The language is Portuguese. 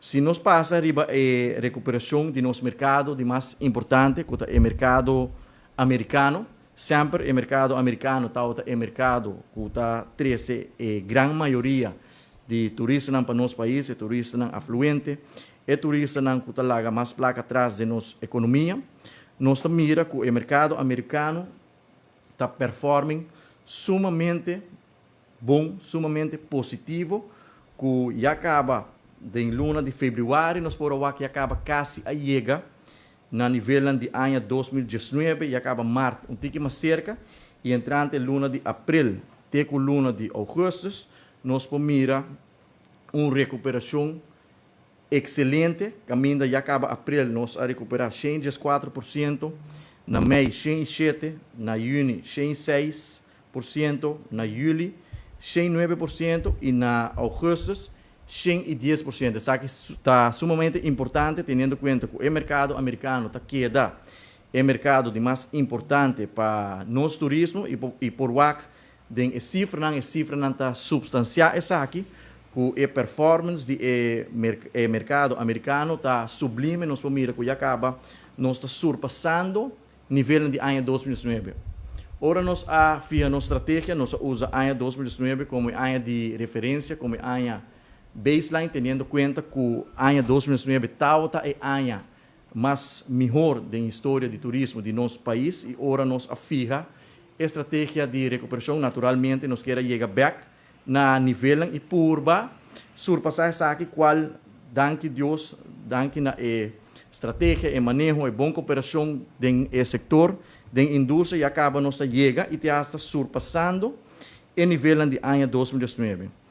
Se nos passa arriba a recuperação de nosso mercado, de mais importante, que é o mercado americano, sempre o mercado americano está o mercado que está trazendo a grande maioria de turistas para nosso país, turistas afluentes, e turistas que está lá mais placa atrás de nossa economia. Nós mira que o mercado americano está performing sumamente bom, sumamente positivo, que já acaba em luna de fevereiro, nós podemos que acaba quase a chega na nível de ano 2019 e acaba março, um pouquinho mais cerca, e entrando em luna de abril, até com luna de agosto, nós podemos mirar uma recuperação excelente, caminho já acaba abril, nós a recuperar 104%, na maio 107%, na junho 106%, na julho 109% e na agosto 110%. Isso aqui está sumamente importante, tendo em conta que o mercado americano está queda o mercado de mais importante para nosso turismo e por WAC, a cifra não está substancial. Isso aqui, que a performance do mercado americano está sublime, nós vamos ver que já acaba, nós está surpassando o nível de ano 2019. Ora, nós fia nossa estratégia, nós usa ano 2019 como ano de referência, como ano baseline, tendo em conta que o ano 2019 é ano mais melhor da história de turismo de nosso país e ora nós afirma estratégia de recuperação. Naturalmente, nós queremos chegar back na nível e purba surpassar essa aqui qual, danke Deus, danke na estratégia e manejo e boa cooperação do setor, da indústria e acaba nossa chega e te está surpassando o nível de ano 2019.